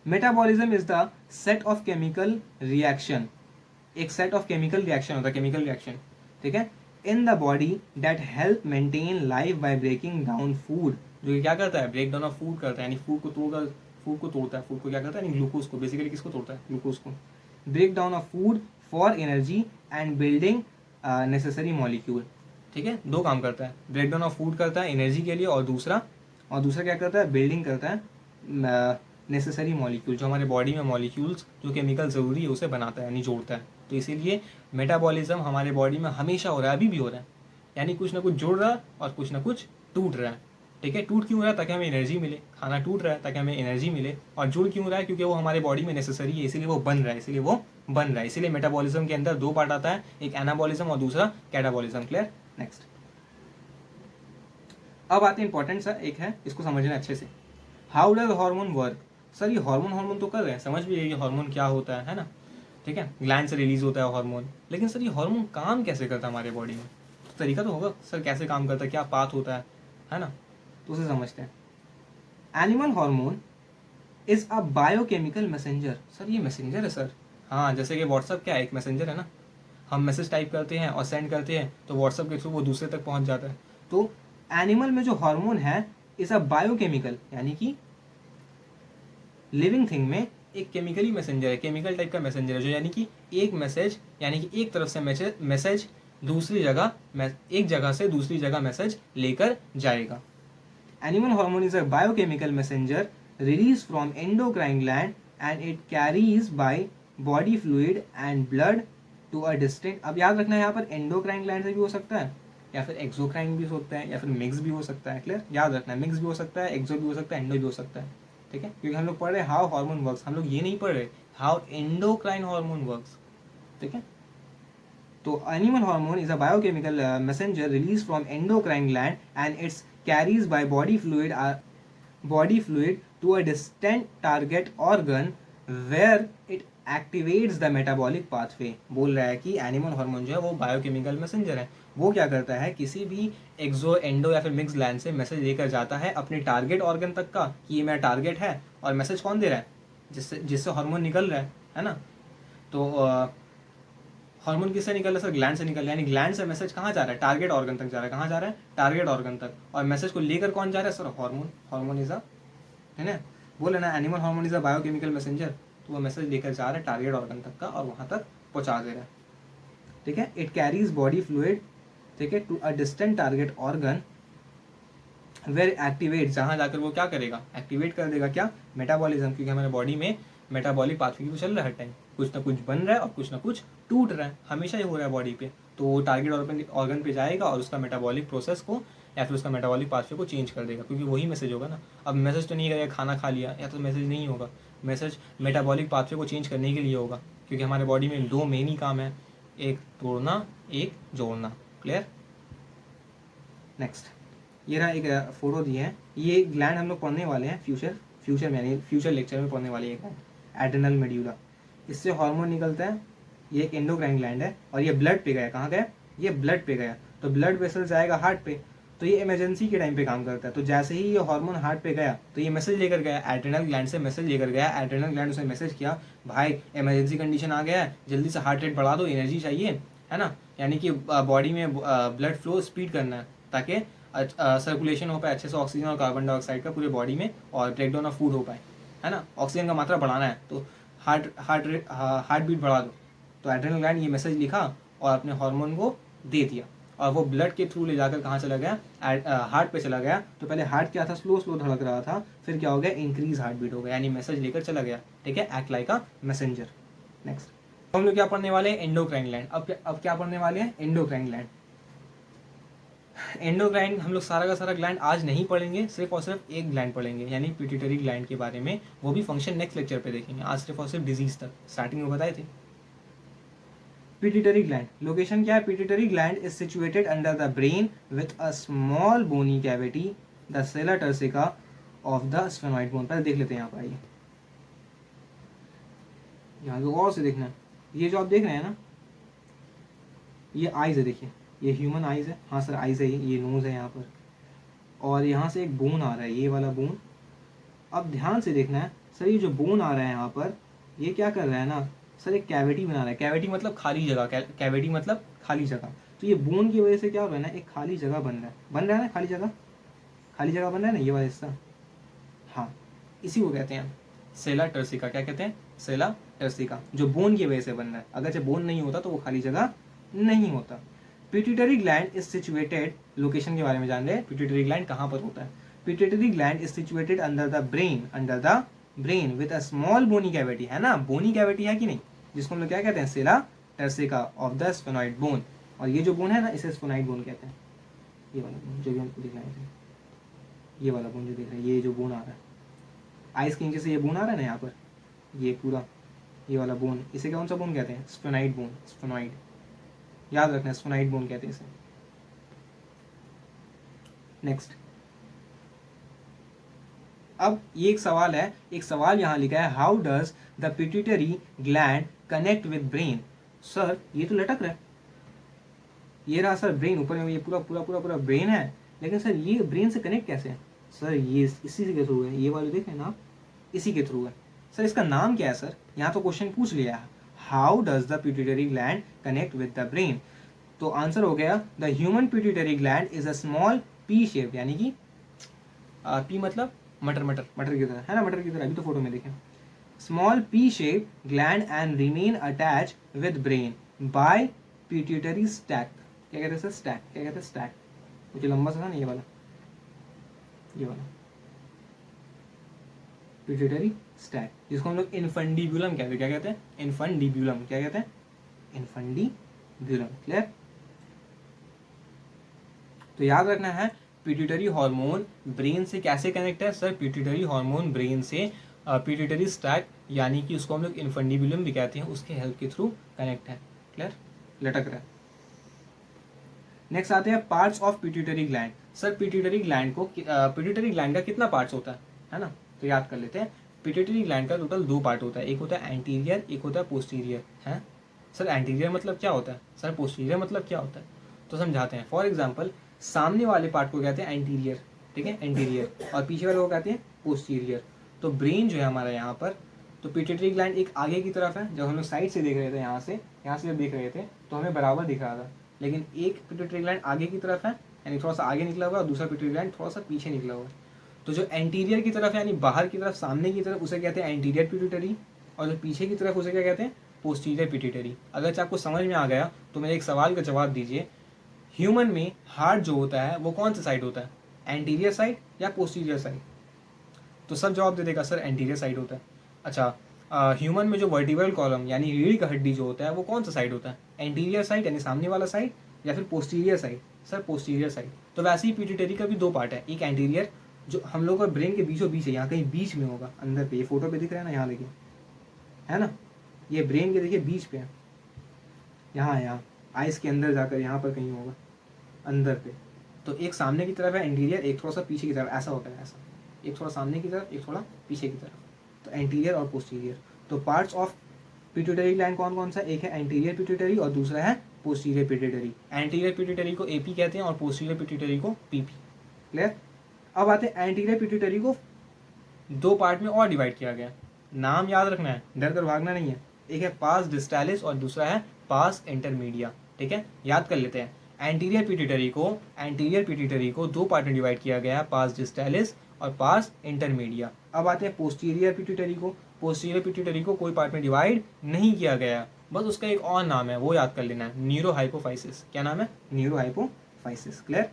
Metabolism is the set of chemical reaction, एक सेट ऑफ केमिकल रिएक्शन होता है, केमिकल रिएक्शन। ठीक है, in the body that help maintain life by breaking down food, जो कि क्या करता है, ब्रेक डाउन ऑफ फूड करता है, यानी फूड को तोड़ता है, फूड को क्या करता है, ग्लूकोज को, बेसिकली किसको तोड़ता है, ग्लूकोज को। Break down of food for energy and building necessary molecule. ठीक है, दो काम करता है, ब्रेक डाउन ऑफ फूड करता है एनर्जी के लिए, और दूसरा क्या करता है, बिल्डिंग करता है नेसेसरी मॉलिक्यूल, जो हमारे बॉडी में मॉलिक्यूल्स जो केमिकल ज़रूरी है उसे बनाता है यानी जोड़ता है। तो इसीलिए मेटाबॉलिज्म हमारे बॉडी में हमेशा हो रहा है, अभी भी हो रहा है, यानी कुछ ना कुछ जुड़ रहा है और कुछ ना कुछ टूट रहा है। ठीक है, टूट क्यों रहा है? ताकि हमें एनर्जी मिले, खाना टूट रहा है ताकि हमें एनर्जी मिले, और जुड़ क्यों रहा है? क्योंकि वो हमारे बॉडी में नेसेसरी है, इसीलिए वो बन रहा है, इसीलिए मेटाबॉलिज्म के अंदर दो पार्ट आता है, एक एनाबॉलिज्म और दूसरा कैटाबॉलिज्म। क्लियर। नेक्स्ट, अब आते हैं इंपॉर्टेंट सा एक है, इसको समझना अच्छे से। How does hormone work? Sir ये हार्मोन तो कर रहे हैं, समझ भी है ये हार्मोन क्या होता है ना। ठीक है, ग्लैंड से रिलीज होता है हार्मोन, लेकिन सर ये हार्मोन काम कैसे करता है हमारे बॉडी में? तो तरीका तो होगा सर, कैसे काम करता है, क्या पाथ होता है ना, तो उसे समझते हैं। Animal hormone is a biochemical messenger. Sir ये मैसेंजर है सर, हाँ, जैसे कि व्हाट्सअप क्या है, एक मैसेंजर है ना, हम मैसेज टाइप करते हैं और सेंड करते हैं तो व्हाट्सअप के थ्रू वो दूसरे तक पहुंच जाता है। तो एनिमल में जो हार्मोन है इज अ बायोकेमिकल यानी कि लिविंग थिंग में एक केमिकली मैसेंजर है, केमिकल टाइप का मैसेंजर है, जो यानी कि एक मैसेज, यानी कि एक तरफ से मैसेज दूसरी जगह, एक जगह से दूसरी जगह मैसेज लेकर जाएगा। Animal hormone is a biochemical messenger release from endocrine gland and it carries by body fluid and blood to a distant. अब याद रखना है यहाँ पर एंडोक्राइन ग्लैंड से भी हो सकता है, या फिर एक्सोक्राइन भी हो सकता है, या फिर मिक्स भी हो सकता है। क्लियर, याद रखना है, मिक्स भी हो सकता है, एक्सो भी हो सकता है, एंडो भी हो सकता है। ठीक है, क्योंकि हम लोग पढ़ रहे हैं हाउ हार्मोन वर्क्स, हम लोग ये नहीं पढ़ रहे हाउ एंडोक्राइन हार्मोन वर्क्स। ठीक है, तो animal hormone is a biochemical messenger release from endocrine gland and it's carries by body fluid to a distant target organ where it activates the metabolic pathway। बोल रहा है कि animal hormone जो है वो बायोकेमिकल मैसेंजर है, वो क्या करता है, किसी भी एक्सो, एंडो या फिर मिक्स ग्लैंड से मैसेज लेकर जाता है अपने टारगेट ऑर्गन तक का, कि ये मेरा टारगेट है, और मैसेज कौन दे रहा है, जिससे हार्मोन निकल रहा है ना। तो हार्मोन किससे निकल रहा है सर, ग्लैंड से निकल रहा है, यानी ग्लैंड से मैसेज कहाँ जा रहा है, टारगेट ऑर्गन तक जा रहा है, कहाँ जा रहा है, टारगेट ऑर्गन तक, और मैसेज को लेकर कौन जा रहा है सर, हार्मोन इज अ, है ना, बोले ना animal hormone is a biochemical messenger, तो वो मैसेज लेकर जा रहा है टारगेट ऑर्गन तक का और वहां तक पहुंचा दे रहा है। ठीक है, इट कैरीज बॉडी फ्लूइड, ठीक है, to a distant target organ where activate, जहां जाकर वो क्या करेगा, एक्टिवेट कर देगा क्या, मेटाबॉलिज्म, क्योंकि हमारे बॉडी में मेटाबॉलिक पाथवे तो चल रहा है हर टाइम, कुछ ना कुछ बन रहा है और कुछ ना कुछ टूट रहा है, हमेशा ही हो रहा है बॉडी पे। तो वो टारगेट ऑर्गन पे जाएगा और उसका मेटाबॉलिक प्रोसेस को या फिर उसका मेटाबॉलिक पाथवे को चेंज कर देगा, क्योंकि वही मैसेज होगा ना। अब मैसेज तो नहीं करेगा खाना खा लिया, या तो मैसेज नहीं होगा, मैसेज मेटाबॉलिक पाथवे को चेंज करने के लिए होगा, क्योंकि हमारे बॉडी में दो मेन ही काम है, एक तोड़ना, एक जोड़ना। क्लियर। नेक्स्ट, ये रहा एक फोटो दी है, ये ग्लैंड हम लोग पढ़ने वाले हैं फ्यूचर में, यानी फ्यूचर लेक्चर में पढ़ने वाले, ये एड्रेनल मेड्यूला। इससे हार्मोन निकलता है, ये एक एंडोक्राइन ग्लैंड है, और ये ब्लड पे गया, कहाँ गया, ये ब्लड पे गया, तो ब्लड वेसल जाएगा हार्ट पे, तो ये इमरजेंसी के टाइम पे काम करता है। तो जैसे ही ये हार्मोन हार्ट पे गया तो ये मैसेज लेकर गया, एड्रेनल ग्लैंड से मैसेज लेकर गया, एड्रेनल ग्लैंड उसे मैसेज किया, भाई इमरजेंसी कंडीशन आ गया है, जल्दी से हार्ट रेट बढ़ा दो, एनर्जी चाहिए, है ना, यानी कि बॉडी में ब्लड फ्लो स्पीड करना है ताकि सर्कुलेशन हो पाए अच्छे से, ऑक्सीजन और कार्बन डाइऑक्साइड का पूरे बॉडी में, और ब्रेकडाउन ऑफ फूड हो पाए, है ना, ऑक्सीजन का मात्रा बढ़ाना है, तो हार्ट बीट बढ़ा दो। तो एड्रेनल ग्लैंड ये मैसेज लिखा और अपने हार्मोन को दे दिया, और वो ब्लड के थ्रू ले जाकर कहाँ चला गया, हार्ट पे चला गया। तो पहले हार्ट क्या था, स्लो स्लो धड़क रहा था, फिर क्या हो गया, इंक्रीज हार्ट बीट हो गया, यानी मैसेज लेकर चला गया, ठीक है, act like a messenger. Next हम लोग क्या पढ़ने वाले हैं, एंडोक्राइन ग्लैंड। अब क्या पढ़ने वाले हैं, एंडोक्राइन ग्लैंड। एंडोक्राइन हम लोग सारा का सारा ग्लैंड आज नहीं पढ़ेंगे, सिर्फ और सिर्फ एक ग्लैंड पढ़ेंगे, यानी पिट्यूटरी ग्लैंड के बारे में, वो भी फंक्शन नेक्स्ट लेक्चर पे देखेंगे, आज सिर्फ और सिर्फ डिजीज तक स्टार्टिंग में बताए थे। पिट्यूटरी ग्लैंड, लोकेशन क्या है, pituitary gland is situated under the brain with a small bony cavity, the sella turcica of the sphenoid bone. पहले देख लेते हैं, यहाँ पर आइए, यहाँ को और से देखना, ये जो आप देख रहे हैं ना, ये आइज है, देखिए ये ह्यूमन आइज है, हाँ सर आइज है, ये नोज है यहाँ पर, और यहाँ से एक बोन आ रहा है, ये वाला बोन। अब ध्यान से देखना है सर, ये जो बोन आ रहा है यहाँ पर, ये क्या कर रहा है ना सर, एक कैविटी बना रहा है, कैविटी मतलब खाली जगह, कैविटी मतलब खाली जगह। तो ये बोन की वजह से क्या हो रहा है ना, एक खाली जगह बन रहा है ना, खाली जगह बन रहा है ना, ये वाला हिस्सा, हाँ, इसी को कहते हैं सेला टर्सिका। क्या कहते हैं, सेला टर्सिका, जो बोन की वजह से बन रहा है, अगर जब बोन नहीं होता तो वो खाली जगह नहीं होता। Pituitary gland is situated, location के बारे में जान रहे हैं, पिट्यूटरी ग्लैंड कहाँ पर होता है, pituitary gland is situated under the brain with a small bony cavity, है ना, बोनी कैविटी है कि नहीं, जिसको हम लोग क्या कहते हैं, sella turcica of the sphenoid bone. और ये जो बोन है ना, इसे स्फेनॉइड बोन कहते हैं, ये वाला बोन जो भी हमको दिख रहा है, ये वाला बोन जो दिख रहा है, ये जो बोन आ रहा है आइस के नीचे से, ये बोन आ रहा है ना यहाँ पर, ये पूरा ये वाला बोन, इसे कौन सा बोन कहते हैं, स्फेनॉइड बोन, स्फेनॉइड, याद रखना, स्फेनॉइड बोन कहते हैं इसे। नेक्स्ट, अब ये एक सवाल है, एक सवाल यहाँ लिखा है, how does the pituitary gland connect with brain. Sir ये तो लटक रहा है, ये रहा सर ब्रेन, ऊपर में ये पूरा पूरा पूरा पूरा ब्रेन है, लेकिन सर ये ब्रेन से कनेक्ट कैसे है, सर ये इसी के थ्रू है, ये वाले देख रहे हैं ना आप, इसी के थ्रू है। सर इसका नाम क्या है सर, यहाँ तो क्वेश्चन पूछ लिया है, how does the pituitary gland connect with the brain. तो आंसर हो गया, the human pituitary gland is a small P shape, यानी कि पी मतलब मटर की तरह, है ना, मटर की तरह, अभी तो फोटो में देखें, small P shape gland and remain attach with brain bye pituitary stack. क्या कहते हैं सर, स्टैक, क्या कहते हैं, स्टैक, मुझे लंबा सा था ना, ये वाला पिट्यूटरी स्टैक, जिसको हम लोग इन्फंडिब्यूलम कहते हैं। क्या कहते हैं, इन्फंडिब्यूलम, क्या कहते हैं, इन्फंडिब्यूलम। क्लियर, तो याद रखना है, पिट्यूटरी हार्मोन ब्रेन से कैसे कनेक्ट है सर, पिट्यूटरी हार्मोन ब्रेन से पिट्यूटरी स्टैक, यानी कि उसको हम लोग इन्फंडिब्यूलम भी कहते हैं, उसके हेल्प के थ्रू कनेक्ट है। क्लियर, लटक रहा है। नेक्स्ट आते हैं parts of pituitary gland. Sir pituitary gland को, पिट्यूटरी ग्लैंड का कितना पार्ट्स होता है ना, तो याद कर लेते हैं, पिट्यूटरी ग्लैंड का टोटल 2 पार्ट होता है, एक होता है एंटीरियर, एक होता है पोस्टीरियर, है सर। एंटीरियर मतलब क्या होता है सर, पोस्टीरियर मतलब क्या होता है, तो समझाते हैं। फॉर एग्जाम्पल, सामने वाले पार्ट को कहते हैं एंटीरियर, ठीक है, एंटीरियर, और पीछे वाले को कहते हैं पोस्टीरियर। तो ब्रेन जो है हमारा यहाँ पर, तो पिट्यूटरी ग्लैंड एक आगे की तरफ है, जब हम लोग साइड से देख रहे थे, यहाँ से जब देख रहे थे तो हमें बराबर दिख रहा था, लेकिन एक पिट्यूटरी ग्लैंड आगे की तरफ है, यानी थोड़ा सा आगे निकला हुआ, और दूसरा पिट्यूटरी ग्लैंड थोड़ा सा पीछे निकला हुआ। तो जो एंटीरियर की तरफ है, यानी बाहर की तरफ, सामने की तरफ, उसे कहते हैं एंटीरियर पिट्यूटरी, और जो पीछे की तरफ उसे क्या कहते हैं, पोस्टीरियर पिट्यूटरी। अगर आपको समझ में आ गया तो मेरे एक सवाल का जवाब दीजिए, ह्यूमन में हार्ट जो होता है वो कौन सा साइड होता है, एंटीरियर साइड या पोस्टीरियर साइड, तो सब जवाब दे देगा सर एंटीरियर साइड होता है। अच्छा, ह्यूमन में जो वर्टिब्रल कॉलम यानी रीढ़ का हड्डी जो होता है वो कौन सा साइड होता है, एंटीरियर साइड यानी सामने वाला साइड, या फिर posterior side, sir posterior side. तो वैसे ही पिट्यूटरी का भी 2 पार्ट है, एक एंटीरियर जो हम लोग का ब्रेन के बीचों बीच है, यहाँ कहीं बीच में होगा, अंदर पे, ये फोटो पे दिख रहा है ना, यहाँ देखिए, है ना, ये ब्रेन के देखिए बीच पे है, यहाँ आइस के अंदर जाकर यहाँ पर कहीं होगा, अंदर पे, तो एक सामने की तरफ है एंटीरियर, एक थोड़ा सा पीछे की तरफ, ऐसा होता है, ऐसा एक थोड़ा सामने की तरफ, एक थोड़ा पीछे की तरफ, तो एंटीरियर और पोस्टीरियर। तो पार्ट्स ऑफ पिट्यूटरी ग्लैंड कौन कौन सा, एक है एंटीरियर पिट्यूटरी और दूसरा है पोस्टीरियर पिट्यूटरी। एंटीरियर पिट्यूटरी को एपी कहते हैं और पोस्टीरियर पिट्यूटरी को पीपी। क्लियर। अब आते हैं एंटीरियर पिट्यूटरी को दो पार्ट में और डिवाइड किया गया। नाम याद रखना है, डर कर भागना नहीं है। एक है पास डिस्टालिस और दूसरा है पास इंटरमीडिया। ठीक है, याद कर लेते हैं। एंटीरियर पिट्यूटरी को दो पार्ट में डिवाइड किया गया है, पास डिस्टालिस और पास इंटरमीडिया। अब आते हैं पोस्टीरियर पिट्यूटरी को। पोस्टीरियर पिट्यूटरी को कोई पार्ट में डिवाइड नहीं किया गया, बस उसका एक और नाम है, वो याद कर लेना है, न्यूरोहाइपोफाइसिस। क्या नाम है, न्यूरोहाइपोफाइसिस। क्लियर।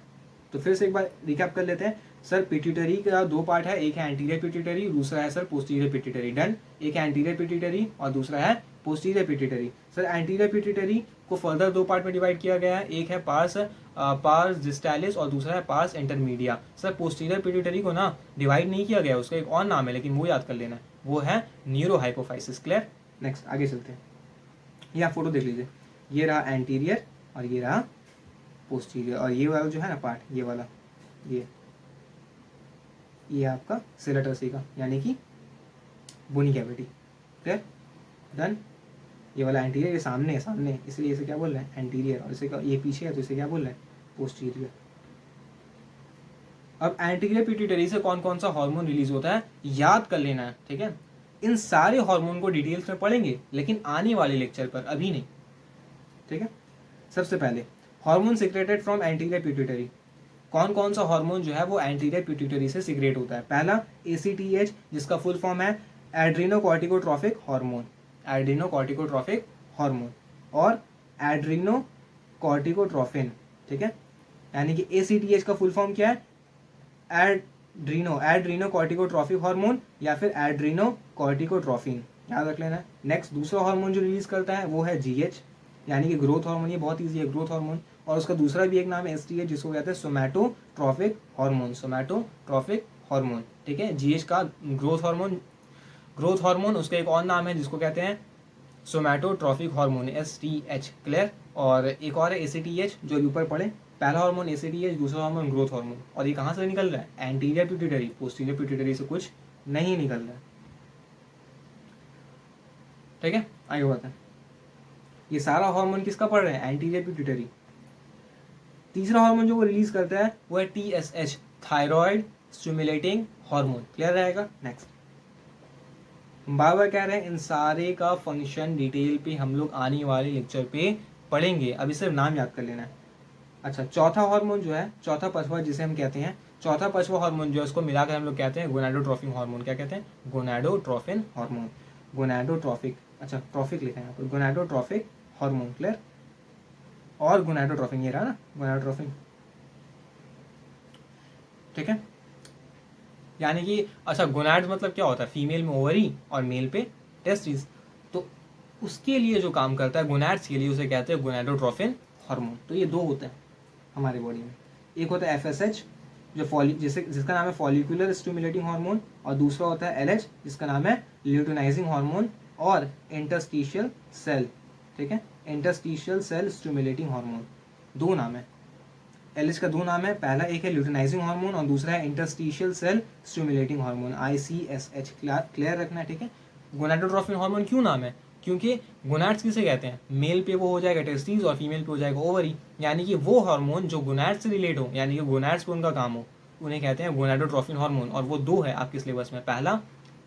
तो फिर से एक बार रिकैप कर लेते हैं सर। पिट्यूटरी का दो पार्ट है, एक है एंटीरियर पिट्यूटरी, दूसरा है सर पोस्टीरियर पिट्यूटरी। डन। एक है एंटीरियर पिट्यूटरी और दूसरा है posterior pituitary. Sir anterior pituitary को फर्दर दो पार्ट में डिवाइड किया गया है, एक है पार्स डिस्टालिस और दूसरा है parse intermedia. Sir posterior pituitary को ना डिवाइड नहीं किया गया, उसका एक और नाम है, लेकिन वो याद कर लेना है, वो है न्यूरोहाइपोफाइसिस। क्लियर। नेक्स्ट आगे चलते हैं। ये आप फोटो देख लीजिए, ये रहा एंटीरियर और ये रहा पोस्टीरियर, और ये वाला जो है ना पार्ट, ये वाला, ये आपका सेला टर्सी यानी कि बोनी कैविटी। क्लियर। डन। ये वाला एंटीरियर, ये सामने है, सामने, इसलिए इसे क्या बोल रहे हैं, एंटीरियर, और इसे ये पीछे है तो इसे क्या बोल रहे हैं, पोस्टीरियर। अब एंटीरियर पिट्यूटरी से कौन कौन सा हार्मोन रिलीज होता है याद कर लेना है। ठीक है, इन सारे हार्मोन को डिटेल्स में पढ़ेंगे, लेकिन आने वाले लेक्चर पर, अभी नहीं। ठीक है। सबसे पहले hormone secreted from anterior pituitary. कौन कौन सा हार्मोन जो है वो एंटीरियर पिट्यूटरी से सिक्रेट होता है। पहला ACTH, जिसका फुल फॉर्म है एड्रीनोकॉर्टिकोट्रॉफिक हार्मोन, एड्रीनोकॉर्टिकोट्रॉफिक हार्मोन, और एड्रीनोकॉर्टिकोट्रॉफिन। ठीक है, यानी कि ACTH का फुल फॉर्म क्या है, एड्रीनोकॉर्टिकोट्रॉफिक हार्मोन या फिर एड्रीनोकॉर्टिकोट्रॉफिन, याद रख लेना। नेक्स्ट दूसरा हार्मोन जो रिलीज करता है वो है GH, यानी कि ग्रोथ हार्मोन। ये बहुत ईजी है, ग्रोथ हार्मोन। और उसका दूसरा भी एक नाम है STH, जिसको कहते हैं सोमैटोट्रॉफिक हार्मोन, सोमैटोट्रॉफिक हार्मोन। ठीक है, GH का ग्रोथ हार्मोन, उसका एक और नाम है जिसको कहते हैं सोमैटोट्रॉफिक हार्मोन, STH। क्लियर। और एक और है ACTH, जो अभी ऊपर पढ़े। पहला हार्मोन ACTH, दूसरा हार्मोन ग्रोथ हार्मोन। और ये कहाँ से निकल रहा है, एंटीरियर पिट्यूटरी, पोस्टीरियर पिट्यूटरी से कुछ नहीं निकल रहा है। ठीक है, आगे बढ़ते हैं। ये सारा हार्मोन किसका पढ़ रहे हैं, एंटीरियर पिट्यूटरी। तीसरा हार्मोन जो वो रिलीज करता है वो है TSH, thyroid stimulating hormone. Clear रहेगा। नेक्स्ट बार बार कह रहे हैं, इन सारे का फंक्शन डिटेल पे हम लोग आने वाले लेक्चर पे पढ़ेंगे, अभी सिर्फ नाम याद कर लेना है। अच्छा, चौथा हार्मोन जो है, चौथा पछवा जिसे हम कहते हैं, चौथा पछवा हार्मोन जो है उसको मिलाकर हम लोग कहते हैं गोनाडोट्रोफिन हार्मोन। क्या कहते हैं, गोनाडोट्रोफिन हार्मोन, गोनाडोट्रोफिक। अच्छा, ट्रॉफिक लिखा है यहाँ पर, गोनाडोट्रोफिक हार्मोन। क्लियर। और गोनाडोट्रोफिन, ये रहा ना गोनाडोट्रोफिन। ठीक है, यानी कि अच्छा, गोनाड्स मतलब क्या होता है, फीमेल में ओवरी और मेल पे टेस्टिस, तो उसके लिए जो काम करता है गोनाड्स के लिए, उसे कहते हैं गोनाडोट्रोफिन हार्मोन। तो ये दो होते हैं हमारे बॉडी में, एक होता है FSH जो जिसका नाम है फॉलिकुलर स्टिमुलेटिंग हार्मोन, और दूसरा होता है LH जिसका नाम है ल्यूटिनाइजिंग हार्मोन और इंटरस्टिशियल सेल। ठीक है, इंटरस्टिशियल सेल स्टिमुलेटिंग हार्मोन, दो नाम है। LH का दो नाम है, पहला एक है ल्यूटिनाइजिंग हार्मोन और दूसरा है interstitial cell stimulating hormone, ICSH। Clear रखना है। ठीक है, गोनाडोट्रोफिन हार्मोन क्यों नाम है, क्योंकि गोनाड्स किसे कहते हैं, मेल पे वो हो जाएगा टेस्टिस और फीमेल पे हो जाएगा ओवरी, यानी कि वो हार्मोन जो गोनाड्स से रिलेट हो, यानी कि गोनाड्स पे उनका काम हो, उन्हें कहते हैं गोनाडोट्रोफिन हार्मोन। और वो दो है आपके सिलेबस में, पहला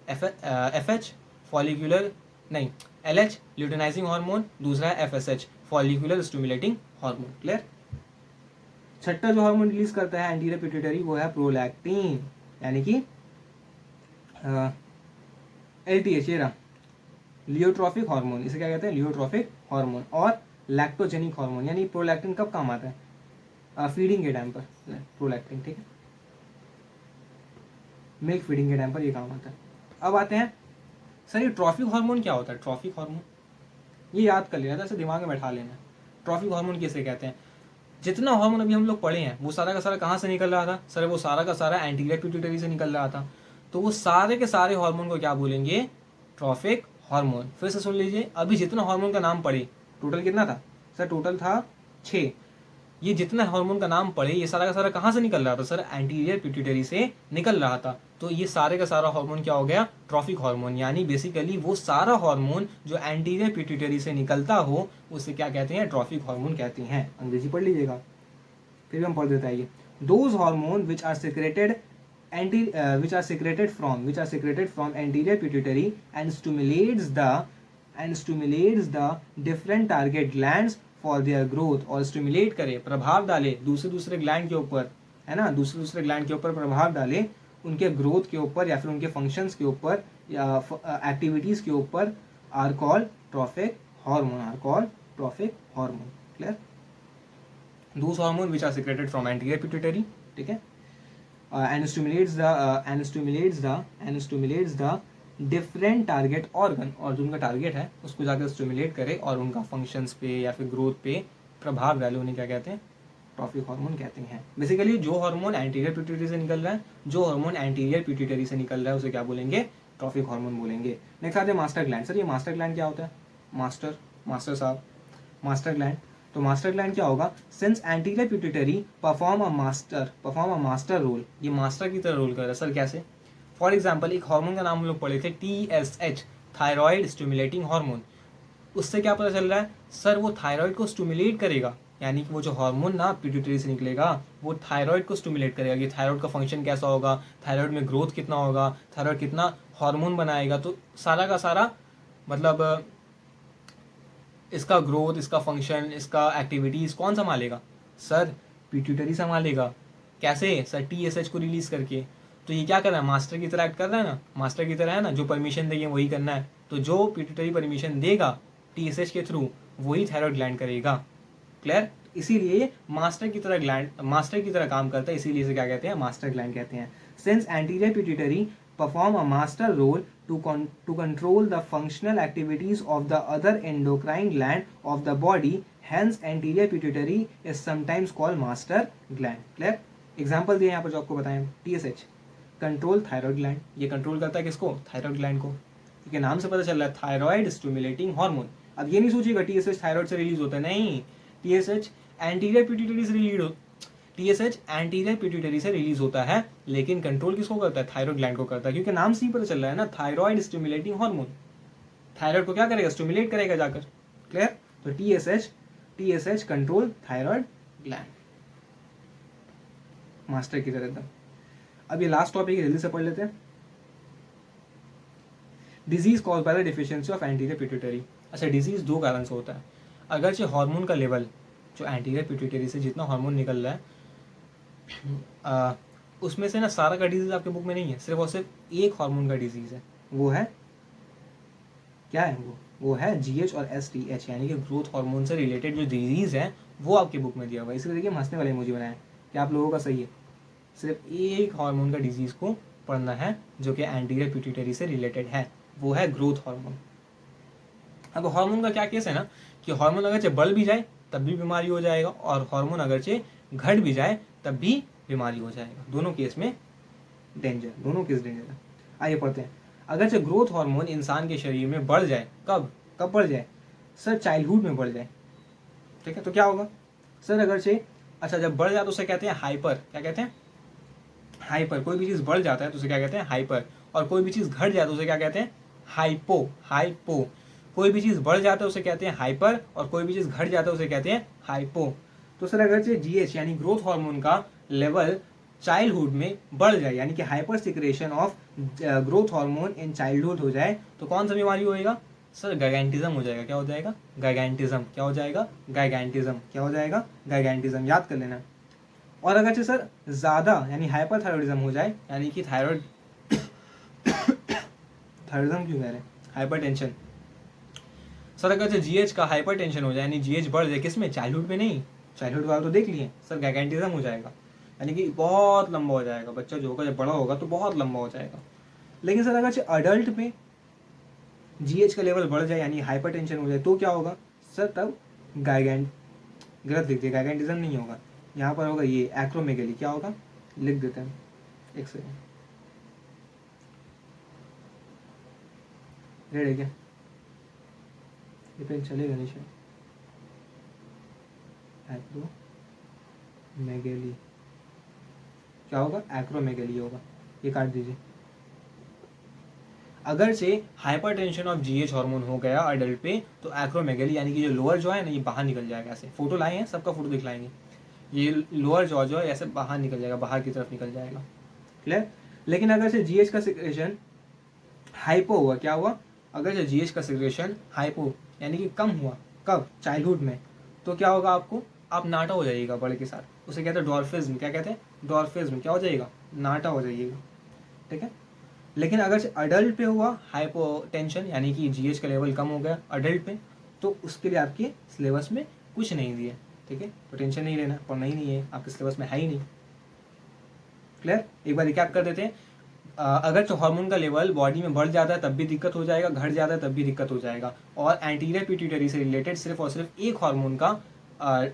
FH फॉलिकुलर नहीं LH ल्यूटिनाइजिंग हार्मोन, दूसरा है FSH follicular stimulating hormone. Clear. छठा जो हार्मोन रिलीज करता है एंटीरियर पिट्यूटरी वो है प्रोलैक्टिन, यानी कि LTH, ये रहा लियोट्रॉफिक हार्मोन, इसे क्या कहते हैं, लियोट्रॉफिक हार्मोन। और लैक्टोजेनिक हार्मोन, यानी प्रोलैक्टिन कब काम आता है, फीडिंग के टाइम पर प्रोलैक्टिन। ठीक है, मिल्क फीडिंग के टाइम पर ये काम आता है। अब आते हैं सर, ये ट्रॉफिक हार्मोन क्या होता है, ट्रॉफिक हार्मोन ये याद कर लेना था, ऐसे दिमाग में बैठा लेना। ट्रॉफिक हार्मोन किसे कहते हैं, जितना हार्मोन अभी हम लोग पढ़े हैं वो सारा का सारा कहाँ से निकल रहा था, सर वो सारा का सारा एंटीरियर पिट्यूटरी से निकल रहा था, तो वो सारे के सारे हार्मोन को क्या बोलेंगे, ट्रॉफिक हार्मोन। फिर से सुन लीजिए, अभी जितना हार्मोन का नाम पढ़े, टोटल कितना था सर, टोटल था 6। ये जितना हार्मोन का नाम पढ़े ये सारा का सारा कहाँ से निकल रहा था सर, एंटीरियर पिट्यूटरी से निकल रहा था। तो ये सारे का सारा हार्मोन क्या हो गया, ट्रॉफिक हार्मोन, यानी बेसिकली वो सारा हार्मोन जो एंटीरियर पिट्यूटरी से निकलता हो उसे क्या कहते हैं, ट्रॉफिक हार्मोन कहते हैं। अंग्रेजी पढ़ लीजिएगा, फिर भी हम पढ़ देते हैं। Those hormone which are secreted which are secreted from anterior pituitary and stimulates the different target glands for their growth, और stimulate करे, प्रभाव डाले दूसरे ग्लैंड के ऊपर, है ना, दूसरे ग्लैंड के ऊपर प्रभाव डाले उनके ग्रोथ के ऊपर या फिर उनके फंक्शंस के ऊपर या एक्टिविटीज के ऊपर, are called trophic hormone, clear. Those hormones which are secreted from anterior pituitary, ठीक है, and stimulates the different target organ, और जो उनका टारगेट है उसको जाकर स्टिमुलेट करे और उनका फंक्शंस पे या फिर ग्रोथ पे प्रभाव डाले, उन्हें क्या कहते हैं, ट्रॉफिक हार्मोन कहते हैं। बेसिकली जो हार्मोन एंटीरियर पिट्यूटरी से निकल रहा है, से निकल रहा है उसे क्या बोलेंगे, ट्रॉफिक हार्मोन बोलेंगे। नेक्स्ट आते हैं मास्टर ग्लैंड। सर ये मास्टर ग्लैंड क्या होता है, मास्टर साहब, मास्टर ग्लैंड, तो मास्टर ग्लैंड क्या होगा, since anterior pituitary perform a master role, ये मास्टर की तरह रोल कर रहा है। सर कैसे, फॉर एग्जांपल एक हार्मोन का नाम हम लोग पढ़े थे TSH, थायराइड स्टिमुलेटिंग हार्मोन। उससे क्या पता चल रहा है सर, वो थायराइड को स्टिमुलेट करेगा, यानी कि वो जो हार्मोन ना पिट्यूटरी से निकलेगा वो थायराइड को स्टिमुलेट करेगा कि थायराइड का फंक्शन कैसा होगा, थायराइड में ग्रोथ कितना होगा, थायराइड कितना हार्मोन बनाएगा। तो सारा का सारा मतलब इसका ग्रोथ, इसका फंक्शन, इसका एक्टिविटीज कौन संभालेगा सर, पिट्यूटरी संभालेगा। कैसे सर, TSH को रिलीज करके। तो ये क्या कर रहा है, मास्टर की तरह एक्ट कर रहा है ना, मास्टर की तरह है ना, जो परमिशन देंगे वही करना है। तो जो पिट्यूटरी परमिशन देगा TSH के थ्रू वही थायराइड ग्लैंड करेगा, क्लियर। इसीलिए मास्टर की तरह काम करता है, इसीलिए इसे क्या कहते हैं, मास्टर ग्लैंड कहते हैं। Since anterior pituitary perform a master role to control the functional activities of the other endocrine gland of the body, hence anterior pituitary is sometimes called master gland, clear। Example दिए यहाँ पर जो आपको बताएं, TSH control thyroid gland, ये control करता है किसको, थायराइड ग्लैंड को, क्योंकि नाम से पता चल रहा है थायराइड स्टिमुलेटिंग हार्मोन। अब ये नहीं सोचिएगा TSH थायराइड से रिलीज होता है, नहीं, TSH एंटीरियर पिट्यूटरी से रिलीज होता है, लेकिन कंट्रोल किसको करता है, थायराइड ग्लैंड को करता है, क्योंकि नाम से ही पता चल रहा है ना, थायराइड स्टिमुलेटिंग हार्मोन, थायराइड को क्या करेगा, स्टिमुलेट करेगा जाकर, क्लियर। तो TSH control thyroid gland, master की तरह एकदम। अब ये लास्ट टॉपिक जल्दी से पढ़ लेते हैं, disease cause by the deficiency of anterior pituitary. अच्छा, डिजीज दो कारण से होता है, अगरचे हार्मोन का लेवल जो एंटीरियर पिट्यूटरी से जितना हार्मोन निकल रहा है उसमें से ना सारा का डिजीज आपके बुक में नहीं है, सिर्फ और सिर्फ एक हार्मोन का डिजीज है, वो है क्या है, वो है GH और STH, यानी कि ग्रोथ हार्मोन से रिलेटेड जो डिजीज है वो आपके बुक में दिया हुआ है। इसलिए देखिए हंसने वाले इमोजी बनाए, क्या आप लोगों का सही है, सिर्फ एक हार्मोन का डिजीज को पढ़ना है जो कि एंटीरियर पिट्यूटरी से रिलेटेड है, वो है ग्रोथ हार्मोन। अब हार्मोन का क्या केस है ना, कि हार्मोन अगरचे बढ़ भी जाए तब भी बीमारी हो जाएगा, और हार्मोन अगरचे घट भी जाए तब भी बीमारी हो जाएगा, दोनों केस डेंजर है। आइए पढ़ते हैं। अगरचे ग्रोथ हार्मोन इंसान के शरीर में बढ़ जाए, कब बढ़ जाए सर, चाइल्डहुड में बढ़ जाए, ठीक है, तो क्या होगा सर, अगरचे अच्छा जब बढ़ जाए तो उसे कहते हैं हाइपर, क्या कहते हैं, हाइपर। कोई भी चीज़ बढ़ जाता है तो उसे क्या कहते हैं, हाइपर, और कोई भी चीज़ घट जाए तो उसे क्या कहते हैं, हाइपो। कोई भी चीज़ बढ़ जाता है उसे कहते हैं हाइपर, और कोई भी चीज़ घट जाता है उसे कहते हैं हाइपो। तो सर अगर GH यानी ग्रोथ हार्मोन का लेवल चाइल्डहुड में बढ़ जाए, यानी कि hyper secretion of growth hormone in childhood हो जाए, तो कौन सा बीमारी होएगा सर, गाइगेंटिज्म हो जाएगा। क्या हो जाएगा, गाइगेंटिज्म। क्या हो जाएगा, गाइगेंटिज्म, याद कर लेना। और अगर सर ज़्यादा यानी हाइपरथायरॉइडिज्म हो जाए, यानी कि थायरॉइडिज्म क्यों कह रहे हैं, हाइपरटेंशन। सर अगर GH का हाइपरटेंशन हो जाए, यानी GH बढ़ जाए, किसमें, चाइल्डहुड में नहीं, चाइल्डहुड वाला तो देख लिए सर, गाइगेंटिज्म हो जाएगा, यानी कि बहुत लंबा हो जाएगा, बच्चा जो होगा जब बड़ा होगा तो बहुत लंबा हो जाएगा। लेकिन सर अगर अडल्ट में GH का लेवल बढ़ जाए यानी हाइपरटेंशन हो जाए तो क्या होगा सर, तब गलत लिख दिया, गाइगेंटिज्म नहीं होगा, यहाँ पर होगा ये एक्रोमेगेली। क्या होगा, लिख देते हैं, एक सेकेंड, रेड है क्या, ये पेन चलेगा नहीं शायद, एक्रोमेगेली क्या होगा? एक्रोमेगेली होगा, ये काट दीजिए। अगर से हाइपरटेंशन ऑफ जीएच हार्मोन हो गया अडल्ट पे तो एक्रोमेगेली यानी कि जो लोअर जॉ है ना ये बाहर निकल जाएगा। ऐसे फोटो लाए हैं, सबका फोटो दिखलाएंगे। ये लोअर जॉ जो है ऐसे बाहर निकल जाएगा, बाहर की तरफ निकल जाएगा। क्लियर? लेकिन अगर से जीएच का सिक्रेशन हाइपो हुआ, क्या हुआ? अगर से जीएच का सिक्रेशन हाइपो यानी कि कम हुआ, कब? चाइल्डहुड में, तो क्या होगा आपको? आप नाटा हो जाइएगा बड़े के साथ। उसे कहते हैं डॉर्फिज्म। क्या कहते हैं? डॉर्फिज्म। क्या हो जाएगा? नाटा हो जाइएगा। ठीक है। लेकिन अगर से अडल्ट पे हुआ हाइपोटेंशन यानी कि जीएच का लेवल कम हो गया अडल्ट पे, तो उसके लिए आपके सिलेबस में कुछ नहीं दिए। ठीक है, तो टेंशन नहीं लेना, पढ़ना ही नहीं है, आपके सिलेबस में है ही नहीं। क्लियर? एक बार रिकैप कर देते हैं। अगर तो हार्मोन का लेवल बॉडी में बढ़ जाता है तब भी दिक्कत हो जाएगा, घट जाता है तब भी दिक्कत हो जाएगा। और एंटीरियर पिट्यूटरी से रिलेटेड सिर्फ और सिर्फ एक हार्मोन का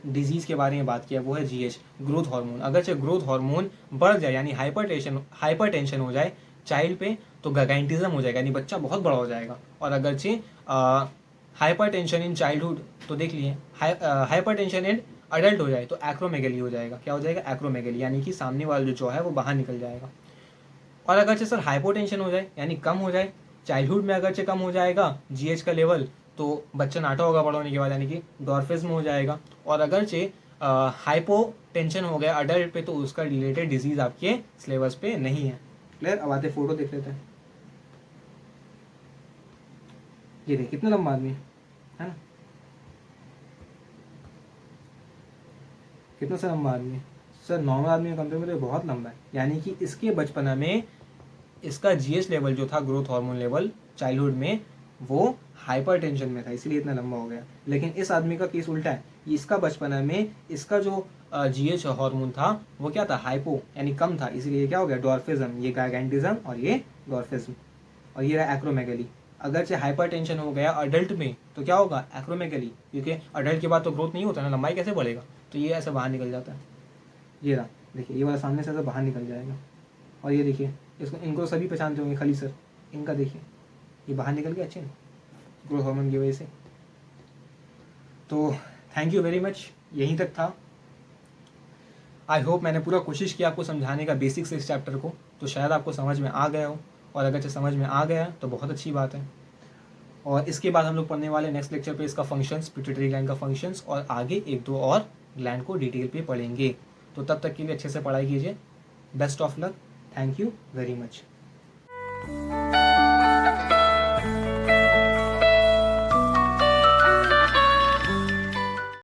डिजीज के बारे में बात किया, वो है जीएच, ग्रोथ हार्मोन। अगर से ग्रोथ हार्मोन बढ़ जाए यानी हाइपरटेंशन हो जाए चाइल्ड पे, तो गैगेंटिज्म हो जाएगा यानी बच्चा बहुत बड़ा हो जाएगा। और अगर से हाइपरटेंशन इन चाइल्डहुड, तो देख लिए हाइपरटेंशन इन अडल्ट हो जाए तो एक्रोमेगेली हो जाएगा। क्या हो जाएगा? एक्रोमेगेली यानी कि सामने वाला जो है वो बाहर निकल जाएगा। और अगर से सर हाइपोटेंशन हो जाए यानी कम हो जाए चाइल्डहुड में, अगर से कम हो जाएगा जीएच का लेवल, तो बच्चा नाटा होगा बड़ा होने के बाद यानी कि डॉर्फिज्म हो जाएगा। और अगर से हाइपोटेंशन हो गया अडल्ट पे, तो उसका रिलेटेड डिजीज आपके सिलेबस पे नहीं है। क्लियर? अब आते फोटो देख लेते हैं। ये देख कितना लंबा आदमी है ना, कितना सा लंबा आदमी है सर? नॉर्मल आदमी के कंपेयर में तो बहुत लंबा है। यानी कि इसके बचपना में इसका जीएच लेवल जो था, ग्रोथ हार्मोन लेवल, चाइल्डहुड में वो हाइपरटेंशन में था, इसलिए इतना लंबा हो गया। लेकिन इस आदमी का केस उल्टा है। इसका बचपना में इसका जो जीएच हार्मोन था वो क्या था? हाइपो यानी कम था, इसलिए क्या हो गया? डॉर्फिज्म। ये गाइगेंटिज्म और ये डॉर्फिज्म। और ये रहा एक्रोमेगेली। अगर से हाइपरटेंशन हो गया अडल्ट में तो क्या होगा? एक्रोमेगेली, क्योंकि अडल्ट के बाद तो ग्रोथ नहीं होता ना, लंबाई कैसे बढ़ेगा? तो ये ऐसे बाहर निकल जाता है। ये रहा, देखिए ये वाला सामने से ऐसे बाहर निकल जाएगा। और ये देखिए, इसको इनको सभी पहचानते होंगे, खली सर, इनका देखिए ये बाहर निकल गया अच्छे ग्रोथ हार्मोन की वजह से। तो थैंक यू वेरी मच, यहीं तक था। आई होप मैंने पूरा कोशिश किया आपको समझाने का बेसिक्स इस चैप्टर को, तो शायद आपको समझ में आ गया हो। और अगर समझ में आ गया तो बहुत अच्छी बात है। और इसके बाद हम लोग पढ़ने वाले नेक्स्ट लेक्चर पे इसका फंक्शंस, पिट्यूटरी ग्लैंड का फंक्शंस, और आगे एक दो और ग्लैंड को डिटेल पे पढ़ेंगे। तो तब तक के लिए अच्छे से पढ़ाई कीजिए। Best of luck. Thank you very much.